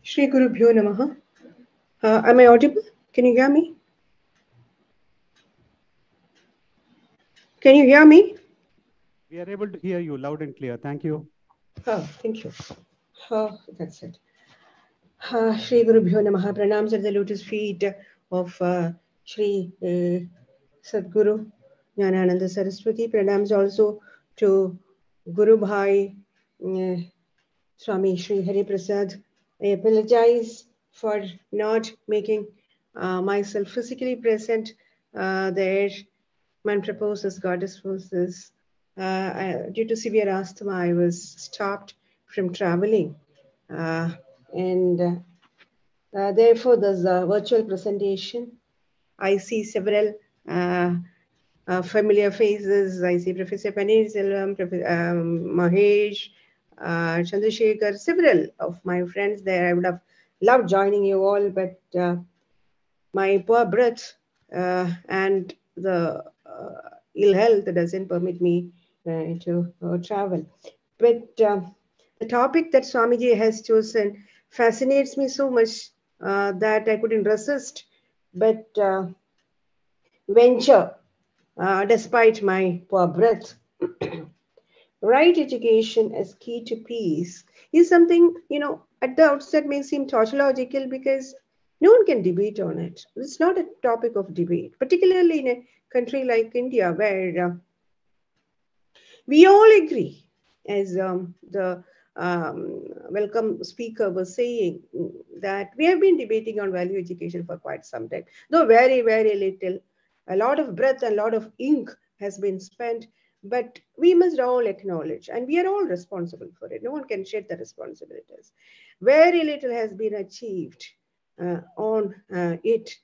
Shri Guru Bhyo Namaha. Am I audible? Can you hear me? Can you hear me? We are able to hear you loud and clear. Thank you. Oh, thank you. That's it. Shri Guru Bhyo Namaha. Pranams at the lotus feet of Shri Sadguru Jnanananda Saraswati. Pranams also to Guru Bhai Swami Shri Hari Prasad. I apologize for not making myself physically present there. Man proposes, goddess forces. Due to severe asthma, I was stopped from traveling. And therefore, there's a virtual presentation. I see several familiar faces. I see Professor Paneerselvam, Mahesh, Chandrasekhar, several of my friends there. I would have loved joining you all, but my poor breath and the ill health doesn't permit me to travel. But the topic that Swamiji has chosen fascinates me so much that I couldn't resist but venture despite my poor breath. Right education as key to peace is something, at the outset may seem tautological because no one can debate on it. It's not a topic of debate, particularly in a country like India where we all agree, as the welcome speaker was saying, that we have been debating on value education for quite some time, though very, very little. A lot of breath, a lot of ink has been spent, but we must all acknowledge, and we are all responsible for it. No one can shed the responsibilities. Very little has been achieved on it.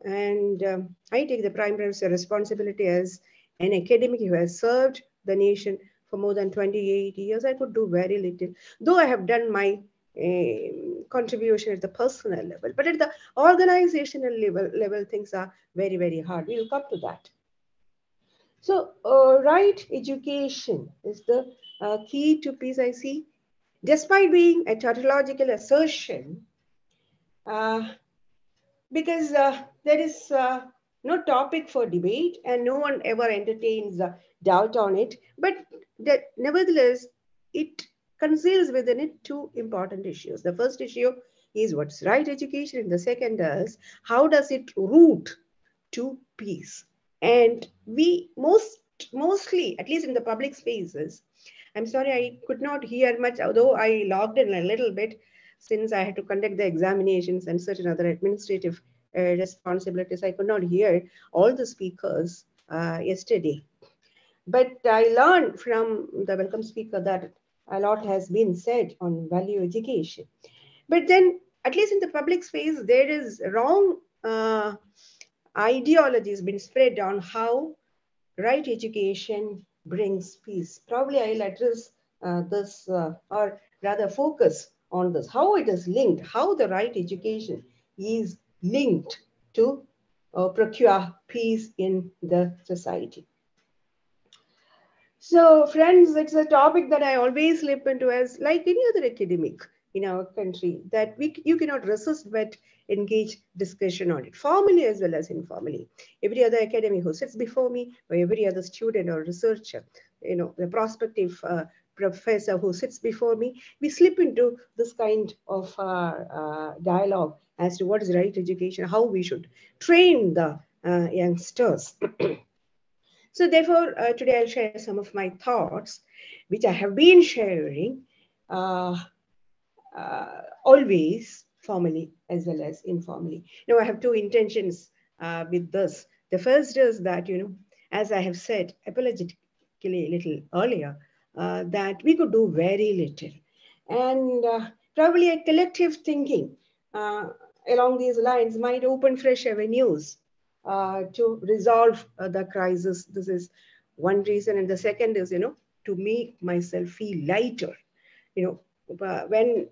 And I take the primary responsibility as an academic who has served the nation for more than 28 years. I could do very little, though I have done my contribution at the personal level. But at the organizational level, things are very, very hard. We will come to that. So, right education is the key to peace, I see. Despite being a tautological assertion, because there is no topic for debate and no one ever entertains doubt on it, but that nevertheless, it conceals within it two important issues. The first issue is what's right education, and the second is how does it root to peace. And we mostly, at least in the public spaces, I'm sorry I could not hear much, although I logged in a little bit since I had to conduct the examinations and certain other administrative responsibilities. I could not hear all the speakers yesterday. But I learned from the welcome speaker that a lot has been said on value education. But then, at least in the public space, there is wrong ideologies been spread on how right education brings peace. Probably I'll address this or rather focus on this, how it is linked, how the right education is linked to procure peace in the society. So friends, it's a topic that I always slip into as like any other academic in our country, that you cannot resist but engage discussion on it, formally as well as informally. Every other academic who sits before me, or every other student or researcher, the prospective professor who sits before me, we slip into this kind of dialogue as to what is right education, how we should train the youngsters. So therefore, today I'll share some of my thoughts, which I have been sharing always formally as well as informally. Now, I have two intentions with this. The first is that, as I have said apologetically a little earlier, that we could do very little. And probably a collective thinking along these lines might open fresh avenues to resolve the crisis. This is one reason. And the second is, to make myself feel lighter. When,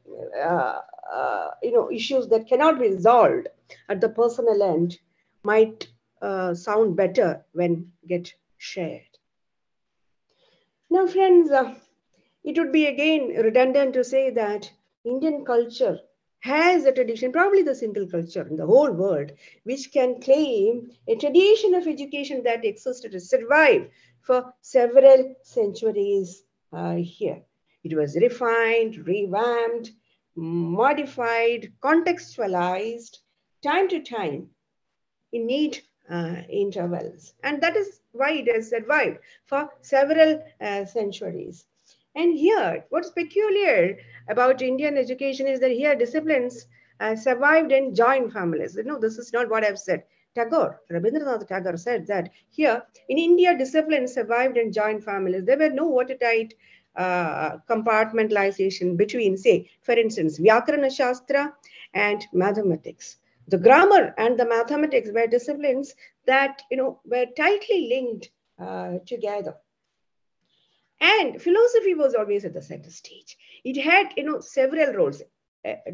issues that cannot be resolved at the personal end might sound better when get shared. Now, friends, it would be again redundant to say that Indian culture has a tradition, probably the single culture in the whole world, which can claim a tradition of education that existed and survived for several centuries here. It was refined, revamped, modified, contextualized, time to time in neat intervals. And that is why it has survived for several centuries. And here, what's peculiar about Indian education is that here disciplines survived in joint families. You know, this is not what I've said. Tagore, Rabindranath Tagore said that here in India, disciplines survived in joint families. There were no watertight compartmentalization between, say, for instance, Vyakarana Shastra and mathematics. The grammar and the mathematics were disciplines that were tightly linked together. And philosophy was always at the center stage. It had several roles,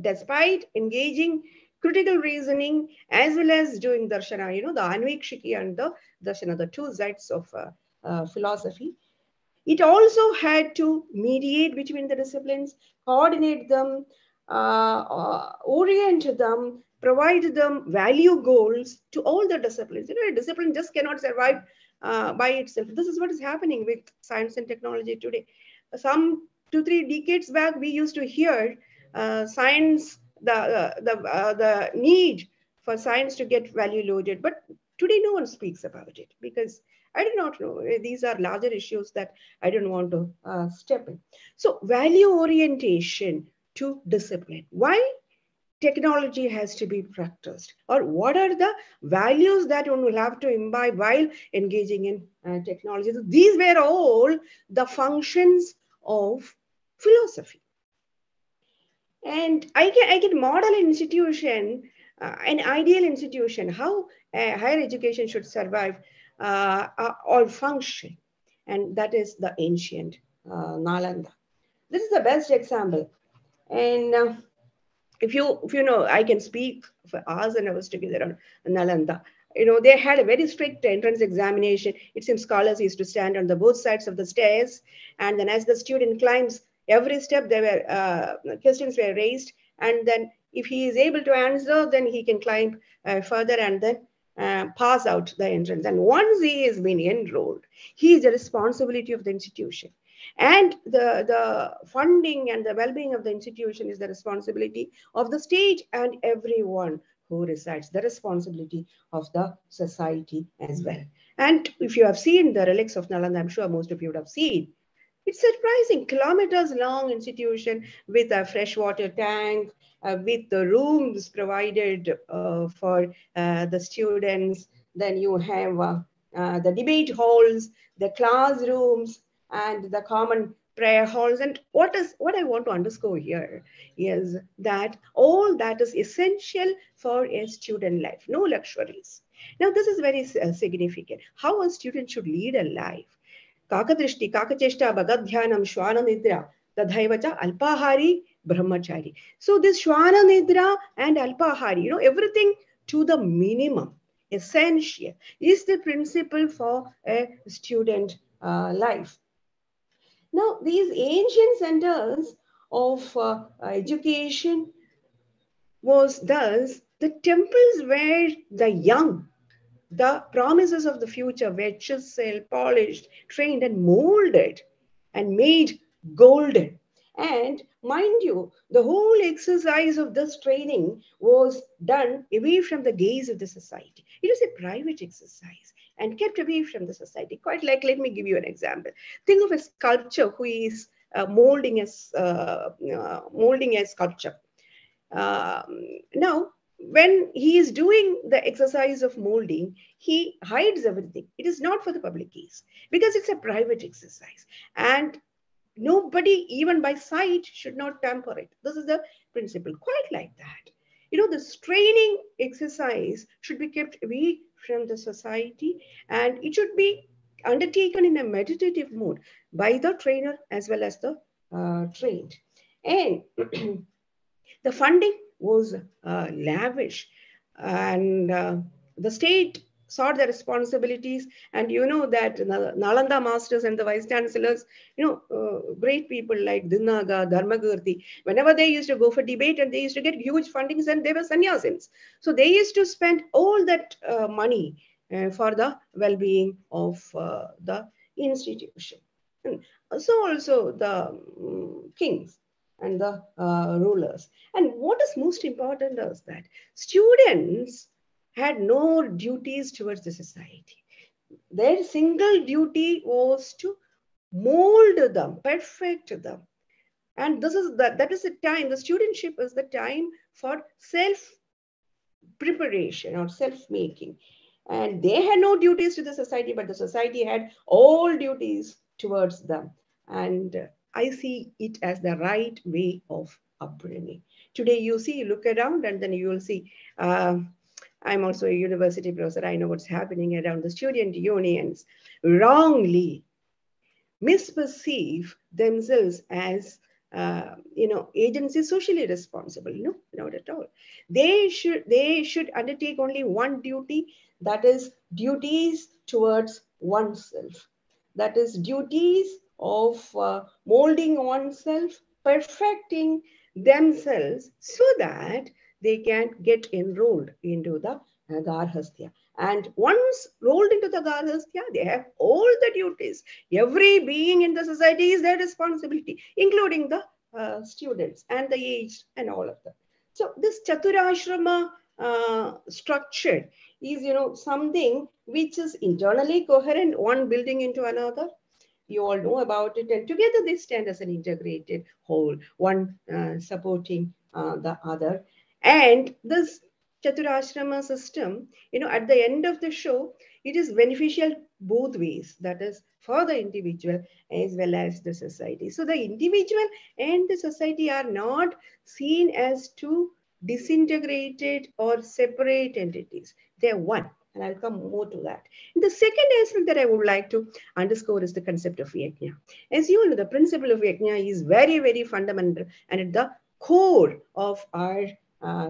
despite engaging critical reasoning as well as doing darshana, the anvikshiki and the darshana, the two sides of philosophy. It also had to mediate between the disciplines, coordinate them, orient them, provide them value goals to all the disciplines. A discipline just cannot survive by itself. This is what is happening with science and technology today. Some 2-3 decades back, we used to hear science, the need for science to get value loaded, but today no one speaks about it because I do not know. These are larger issues that I don't want to step in. So value orientation to discipline. Why technology has to be practiced? Or what are the values that one will have to imbibe while engaging in technology? So these were all the functions of philosophy. And I can model an institution, an ideal institution, how higher education should survive or function. And that is the ancient Nalanda. This is the best example. And if you know, I can speak for hours and hours together on Nalanda. They had a very strict entrance examination. It seems scholars used to stand on the both sides of the stairs, and then as the student climbs every step, there were questions were raised, and then if he is able to answer, then he can climb further and then pass out the entrance. And once he has been enrolled, he is the responsibility of the institution. And the funding and the well-being of the institution is the responsibility of the state and everyone who resides, the responsibility of the society as well. And if you have seen the relics of Nalanda, I'm sure most of you would have seen, it's surprising, kilometers long institution with a freshwater tank, with the rooms provided for the students. Then you have the debate halls, the classrooms, and the common prayer halls. And what I want to underscore here is that all that is essential for a student life, no luxuries. Now, this is very significant. How a student should lead a life. Kakadrishti, kakacheshta, bagadhyanam, shwana nidra, tadhaivacha, alpahari, brahmachari. So this shwana nidra and alpahari, everything to the minimum, essential, is the principle for a student life. Now, these ancient centers of education was thus the temples where the young, the promises of the future were chiseled, polished, trained, and molded and made golden. And mind you, the whole exercise of this training was done away from the gaze of the society. It was a private exercise and kept away from the society. Quite like, let me give you an example. Think of a sculptor who is molding a sculpture. Now, when he is doing the exercise of molding, he hides everything. It is not for the public gaze because it's a private exercise. And nobody, even by sight, should not tamper it. This is the principle, quite like that. The training exercise should be kept away from the society, and it should be undertaken in a meditative mode by the trainer as well as the trained. And the funding was lavish, and the state sought the responsibilities. And you know that Nalanda masters and the vice chancellors, great people like Dinaga, Dharmagurti, whenever they used to go for debate and they used to get huge fundings and they were sannyasins. So they used to spend all that money for the well-being of the institution. And so also the kings and the rulers. And what is most important is that students had no duties towards the society. Their single duty was to mold them, perfect them. And that is the time, the studentship is the time for self preparation or self making. And they had no duties to the society, but the society had all duties towards them. And I see it as the right way of upbringing. Today, you see, you look around and then you will see. I'm also a university professor. I know what's happening around the student unions. Wrongly misperceive themselves as agencies socially responsible. No, not at all. They should undertake only one duty, that is duties towards oneself. That is duties of molding oneself, perfecting themselves so that they can get enrolled into the Garhastya. And once rolled into the Garhastya, they have all the duties. Every being in the society is their responsibility, including the students and the aged and all of them. So this Chaturashrama structure is, something which is internally coherent, one building into another. You all know about it, and together they stand as an integrated whole, one supporting the other. And this Chaturashrama system, at the end of the show, it is beneficial both ways, that is for the individual as well as the society. So the individual and the society are not seen as two disintegrated or separate entities. They're one. And I'll come more to that. And the second aspect that I would like to underscore is the concept of yajna. As you know, the principle of yajna is very, very fundamental and at the core of our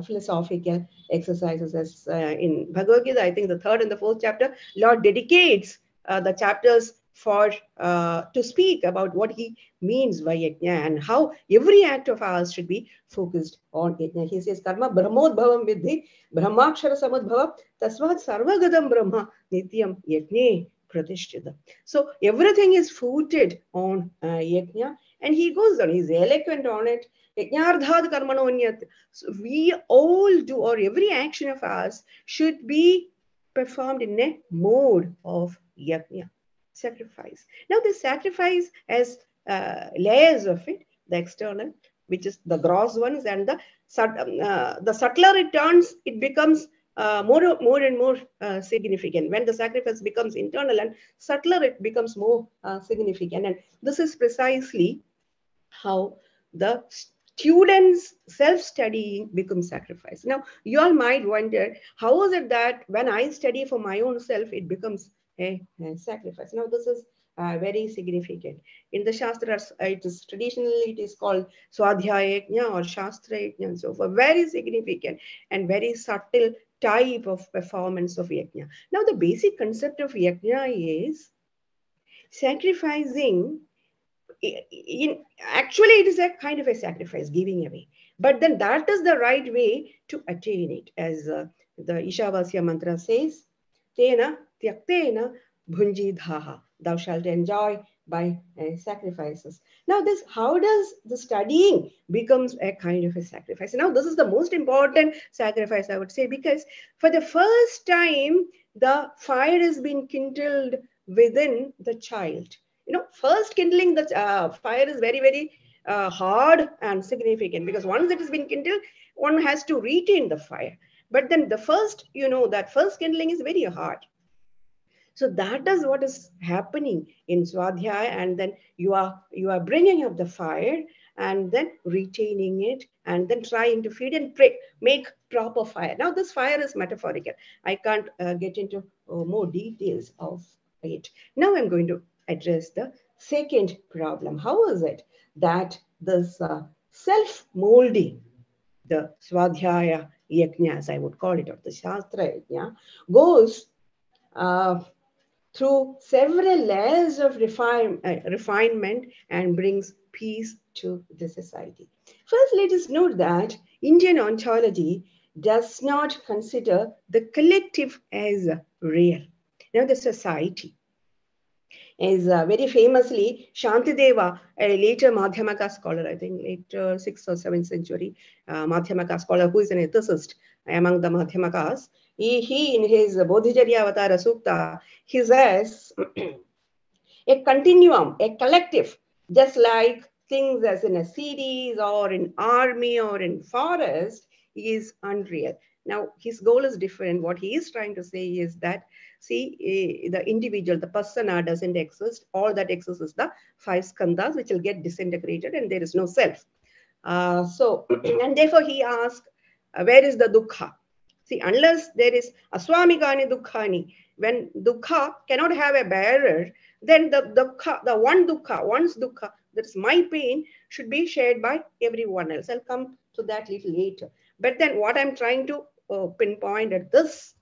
philosophical exercises. As in Bhagavad Gita, I think the third and the fourth chapter, Lord dedicates the chapters for to speak about what he means by yajna and how every act of ours should be focused on yajna. He says, Karma brahmodbhavam vidhi brahmakshara samadbhavam tasvat sarvagadam brahma nityam yajne pratishtita. So everything is footed on yajna, and he goes on, he's eloquent on it. Yajnardhat karmanonyat. So we all do, or every action of ours should be performed in a mode of yajna, sacrifice. Now, the sacrifice has layers of it, the external, which is the gross ones, and the subtler it turns, it becomes more and more significant. When the sacrifice becomes internal and subtler, it becomes more significant. And this is precisely how the students' self-studying becomes sacrifice. Now, you all might wonder, how is it that when I study for my own self, it becomes a sacrifice? Now, this is very significant. In the Shastras, it is called Swadhyaya Yajna or Shastra Yajna and so forth. Very significant and very subtle type of performance of Yajna. Now, the basic concept of Yajna is sacrificing. Actually, it is a kind of a sacrifice, giving away. But then that is the right way to attain it. As the Ishavasya mantra says, Tena tyaktena bhunji dhaha. Thou shalt enjoy by sacrifices. Now, how does the studying becomes a kind of a sacrifice? Now, this is the most important sacrifice, I would say, because for the first time, the fire has been kindled within the child. First kindling the fire is very, very hard and significant, because once it has been kindled, one has to retain the fire. But then the first, that first kindling is very hard. So that is what is happening in Swadhyaya, and then you are bringing up the fire and then retaining it and then trying to feed and make proper fire. Now this fire is metaphorical. I can't get into more details of it. Now I'm going to address the second problem. How is it that this self-molding, the Swadhyaya Yajna, as I would call it, or the Shastra Yajna, goes through several layers of refinement and brings peace to the society. First, let us note that Indian ontology does not consider the collective as real. Now, the society is very famously Shantideva, a later Madhyamaka scholar, I think later 6th or 7th century Madhyamaka scholar who is an ethicist among the Madhyamakas. He in his Bodhicharya Avatara Sukta, he says, a continuum, a collective, just like things as in a series or in army or in forest is unreal. Now, his goal is different. What he is trying to say is that, see, the individual, the persona doesn't exist. All that exists is the five skandhas, which will get disintegrated and there is no self. And therefore he asked, where is the dukkha? See, unless there is aswamikani dukkhani, when dukkha cannot have a bearer, then the dukkha, the one dukkha, one's dukkha, that's my pain, should be shared by everyone else. I'll come to that little later. But then what I'm trying to pinpoint at this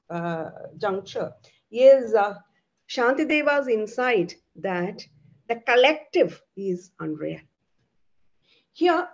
juncture is Shantideva's insight that the collective is unreal. Here,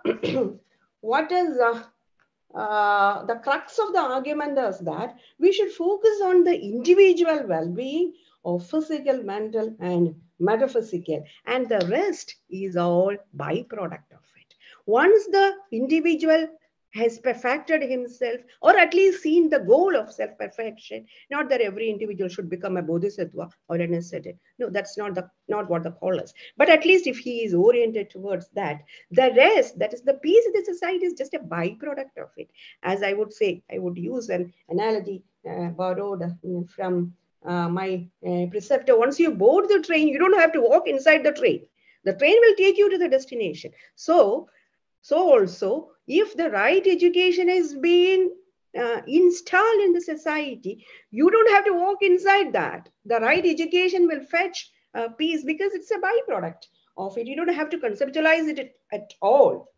what is the crux of the argument is that we should focus on the individual well-being of physical, mental, and metaphysical, and the rest is all byproduct of it. Once the individual has perfected himself, or at least seen the goal of self-perfection, not that every individual should become a bodhisattva or an ascetic. No, that's not what the call is. But at least if he is oriented towards that, the rest, that is the peace of the society, is just a byproduct of it. As I would say, I would use an analogy borrowed from my preceptor. Once you board the train, you don't have to walk inside the train. The train will take you to the destination. So also, if the right education is being installed in the society, you don't have to walk inside that. The right education will fetch peace because it's a byproduct of it. You don't have to conceptualize it at all.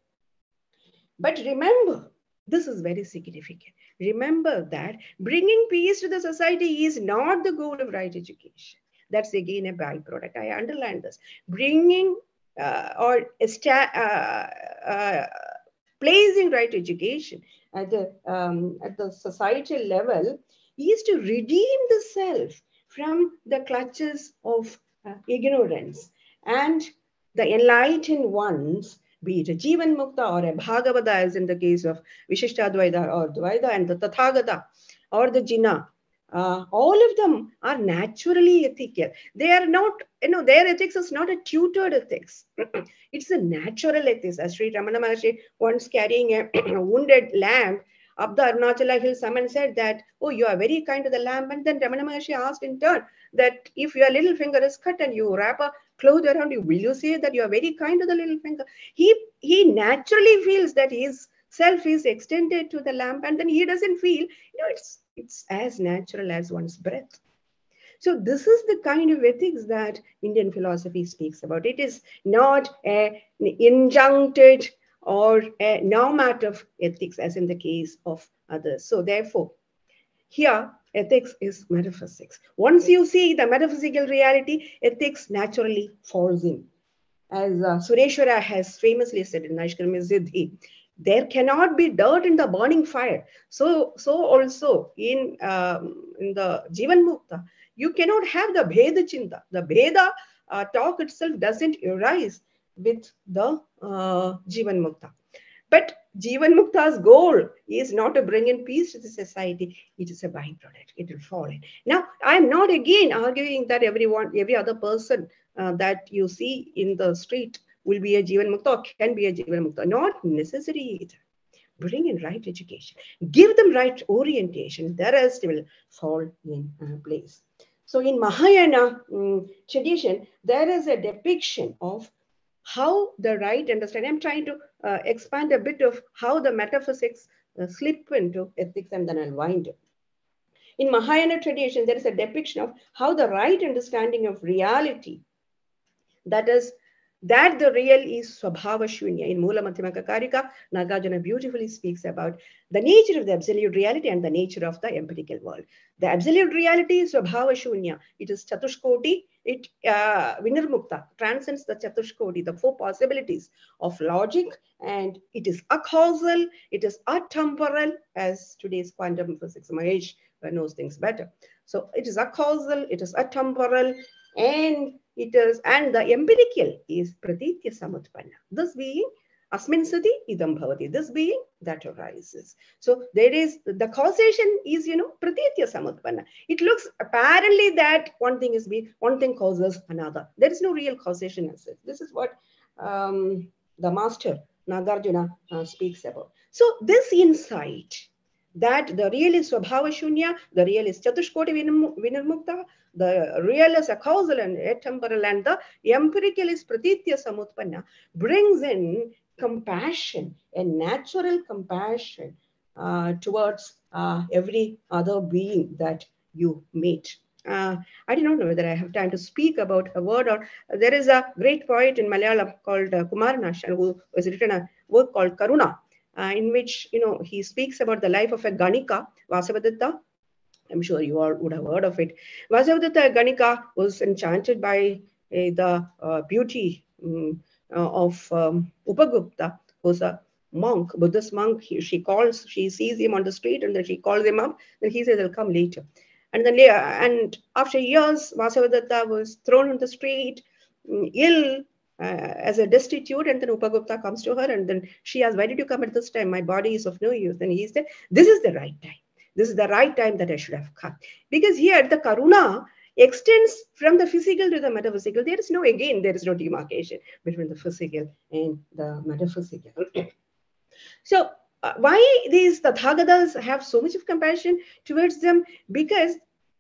But remember, this is very significant. Remember that bringing peace to the society is not the goal of right education. That's again a byproduct. I underline this. Bringing placing right education at the societal level is to redeem the self from the clutches of ignorance, and the enlightened ones, be it a Jivan Mukta or a Bhagavata, as in the case of Vishishtadvaita or Dvaita, and the Tathagata or the Jina, all of them are naturally ethical. They are not, their ethics is not a tutored ethics. It's a natural ethics. As Sri Ramana Maharshi once carrying a wounded lamb up the Arunachala hill, someone said that, oh, you are very kind to the lamb. And then Ramana Maharshi asked in turn that if your little finger is cut and you wrap a cloth around you, will you say that you are very kind to the little finger? He naturally feels that his self is extended to the lamb, and then he doesn't feel, it's as natural as one's breath. So this is the kind of ethics that Indian philosophy speaks about. It is not an injuncted or a normative ethics as in the case of others. So therefore, here ethics is metaphysics. Once you see the metaphysical reality, ethics naturally falls in. As Sureshwara has famously said in Naishkarmya Siddhi, there cannot be dirt in the burning fire. So also in the Jivan Mukta, you cannot have the Bheda Chinta. The Bheda talk itself doesn't arise with the Jivan Mukta. But Jivan Mukta's goal is not to bring in peace to the society. It is a byproduct. It will fall in. Now, I'm not again arguing that every other person that you see in the street will be a Jivan Mukta or can be a Jivan Mukta. Not necessary either. Bring in right education. Give them right orientation. The rest will fall in place. So in Mahayana tradition, there is a depiction of how the right understanding. I'm trying to expand a bit of how the metaphysics slip into ethics, and then I'll wind up. In Mahayana tradition, there is a depiction of how the right understanding of reality, that is that the real is Swabhava Shunya. In Mula Madhyamaka Karika, Nagarjuna beautifully speaks about the nature of the absolute reality and the nature of the empirical world. The absolute reality is Swabhava Shunya. It is Chatushkoti. It Vinirmukta transcends the Chatushkoti, the four possibilities of logic, and it is acausal, it is atemporal, as today's quantum physics Mahesh knows things better. So it is acausal, it is atemporal, and the empirical is pratitya samutpanna. This being asmin sati idam bhavati. This being that arises. So there is the causation is pratitya samutpanna. It looks apparently that one thing causes another. There is no real causation as such. This is what the master Nagarjuna speaks about. So this insight that the real is Swabhava Shunya, the real is Chatushkoti Vinirmukta, the real is acausal and atemporal, and the empirical is Pratitya Samutpanna, brings in compassion, a natural compassion towards every other being that you meet. I do not know whether I have time to speak about a word, or there is a great poet in Malayalam called Kumaranashan who has written a work called Karuna, in which he speaks about the life of a Ganika, Vasavadatta. I'm sure you all would have heard of it. Vasavadatta Ganika was enchanted by the beauty of Upagupta, who's a monk, Buddhist monk. She sees him on the street, and then she calls him up. Then he says, "I'll come later." And after years, Vasavadatta was thrown on the street, ill, as a destitute, and then Upagupta comes to her, and then she asks, "Why did you come at this time? My body is of no use." Then he said, "This is the right time. This is the right time that I should have come." Because here the Karuna extends from the physical to the metaphysical. There is no demarcation between the physical and the metaphysical. So why these Tathagatas have so much of compassion towards them? Because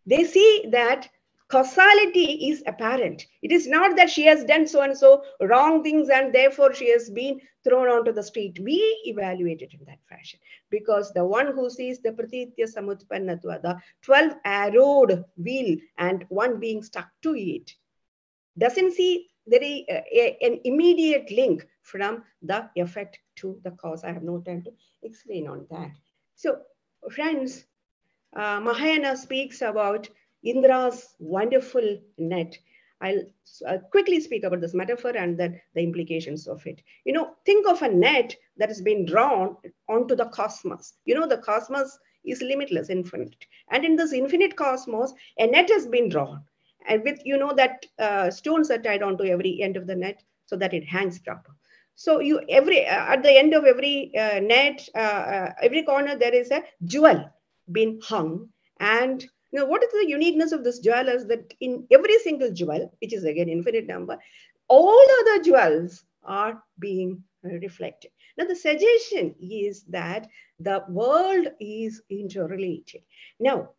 they see that causality is apparent. It is not that she has done so and so wrong things and therefore she has been thrown onto the street. We evaluate it in that fashion, because the one who sees the pratitya samutpannatva, the 12-arrowed wheel and one being stuck to it, doesn't see an immediate link from the effect to the cause. I have no time to explain on that. So, friends, Mahayana speaks about Indra's wonderful net. I'll quickly speak about this metaphor and then the implications of it. Think of a net that has been drawn onto the cosmos. The cosmos is limitless, infinite. And in this infinite cosmos, a net has been drawn. And with, that stones are tied onto every end of the net so that it hangs proper. So at the end of every net, every corner, there is a jewel been hung. And what is the uniqueness of this jewel is that in every single jewel, which is again infinite number, all other jewels are being reflected. Now the suggestion is that the world is interrelated. Now,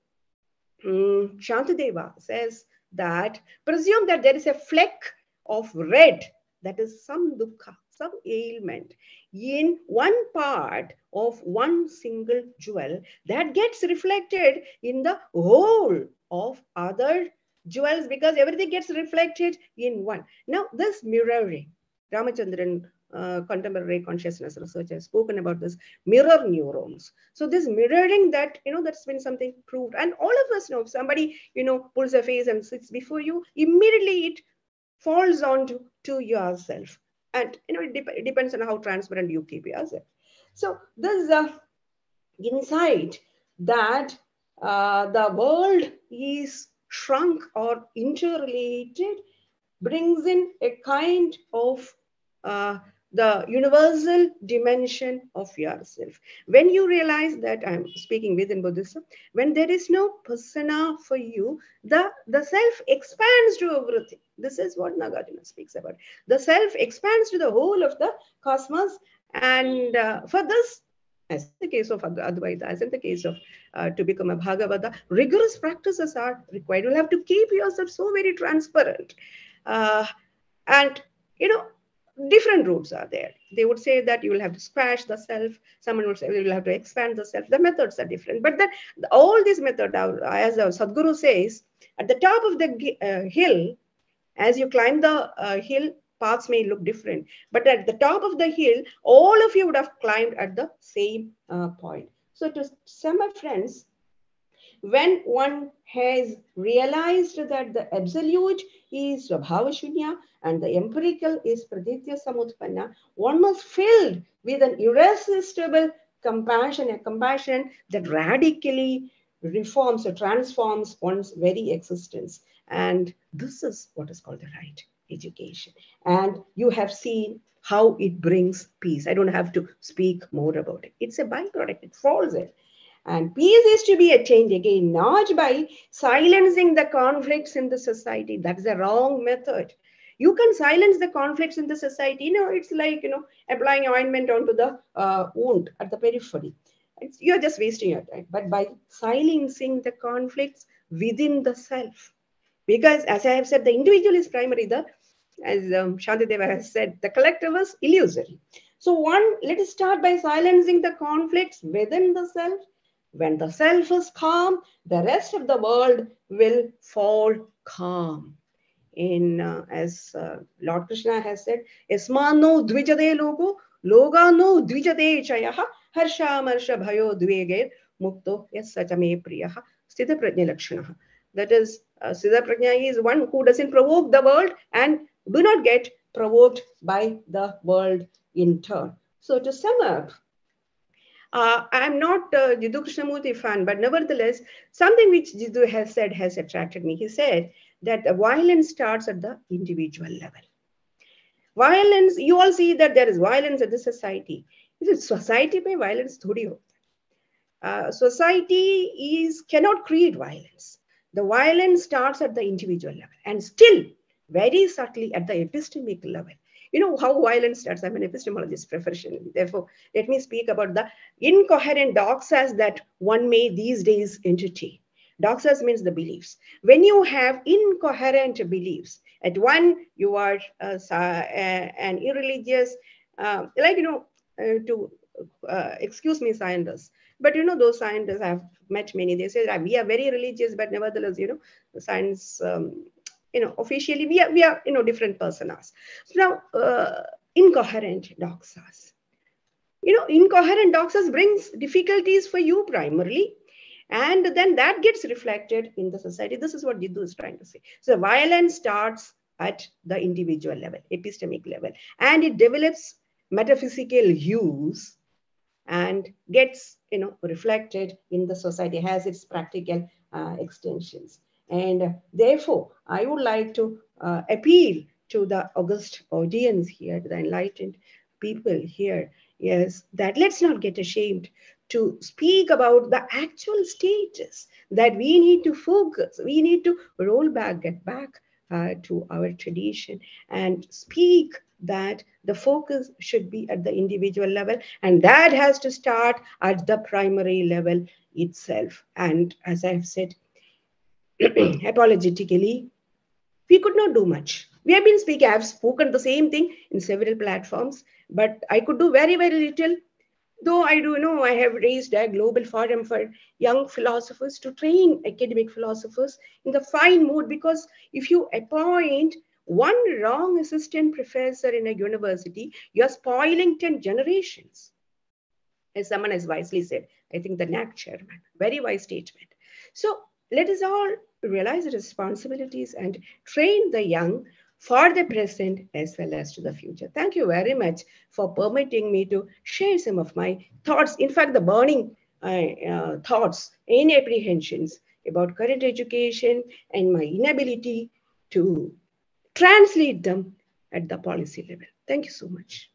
Shantadeva says that presume that there is a fleck of red, that is some dukkha, some ailment in one part of one single jewel that gets reflected in the whole of other jewels, because everything gets reflected in one. Now this mirroring, Ramachandran, contemporary consciousness research, has spoken about this mirror neurons. So this mirroring, that that's been something proved, and all of us know, if somebody pulls a face and sits before you, immediately it falls onto yourself, and it depends on how transparent you keep yourself. So this is a insight that the world is shrunk or interrelated, brings in a kind of the universal dimension of yourself. When you realize that, I'm speaking within Buddhism, when there is no persona for you, the self expands to everything. This is what Nagarjuna speaks about. The self expands to the whole of the cosmos. And for this, as in the case of Advaita, as in the case of to become a Bhagavata, rigorous practices are required. You'll have to keep yourself so very transparent. And different routes are there. They would say that you will have to squash the self. Someone would say you will have to expand the self. The methods are different. But then all these methods are, as the Sadhguru says, at the top of the hill, as you climb the hill, paths may look different, but at the top of the hill, all of you would have climbed at the same point. So to sum up, friends, when one has realized that the absolute is Swabhava Shunya and the empirical is Praditya Samutpanna, one was filled with an irresistible compassion, a compassion that radically reforms or transforms one's very existence. And this is what is called the right education. And you have seen how it brings peace. I don't have to speak more about it. It's a byproduct, it falls in. And peace is to be attained again, not by silencing the conflicts in the society. That's the wrong method. You can silence the conflicts in the society. It's like, applying ointment onto the wound at the periphery. You're just wasting your time. But by silencing the conflicts within the self, because as I have said, the individual is primary. As Shantideva has said, the collective is illusory. So let us start by silencing the conflicts within the self. When the self is calm, the rest of the world will fall calm. As Lord Krishna has said, Esmano dvijade logo, logano dvijade chayaha, harsha marsha bhayo dveger, mukto yasachame priyaha, sthita prajna lakshanaha. That is, Siddha Prajna is one who doesn't provoke the world and do not get provoked by the world in turn. So to sum up, I'm not a Jiddu Krishnamurti fan, but nevertheless, something which Jiddu has said has attracted me. He said that violence starts at the individual level. Violence, you all see that there is violence at the society. Is it society by violence? Society cannot create violence. The violence starts at the individual level and still very subtly at the epistemic level. You know how violence starts. I'm an epistemologist professionally. Therefore, let me speak about the incoherent doxas that one may these days entertain. Doxas means the beliefs. When you have incoherent beliefs, at one, you are an irreligious, excuse me, scientists. But those scientists, I've met many, they say that we are very religious, but nevertheless, science, officially we are different personas. So now, incoherent doxas. Incoherent doxas brings difficulties for you primarily, and then that gets reflected in the society. This is what Jiddu is trying to say. So violence starts at the individual level, epistemic level, and it develops metaphysical hues and gets reflected in the society, has its practical extensions. And therefore, I would like to appeal to the august audience here, to the enlightened people here, yes, that let's not get ashamed to speak about the actual status, that we need to focus, we need to get back to our tradition and speak that the focus should be at the individual level, and that has to start at the primary level itself. And as I have said, apologetically, we could not do much. We have been speaking, I have spoken the same thing in several platforms, but I could do very, very little. Though I do know I have raised a global forum for young philosophers to train academic philosophers in the fine mood, because if you appoint one wrong assistant professor in a university, you're spoiling 10 generations. As someone has wisely said, I think the NAC chairman, very wise statement. So let us all realize the responsibilities and train the young for the present as well as to the future. Thank you very much for permitting me to share some of my thoughts. In fact, the burning thoughts and apprehensions about current education and my inability to translate them at the policy level. Thank you so much.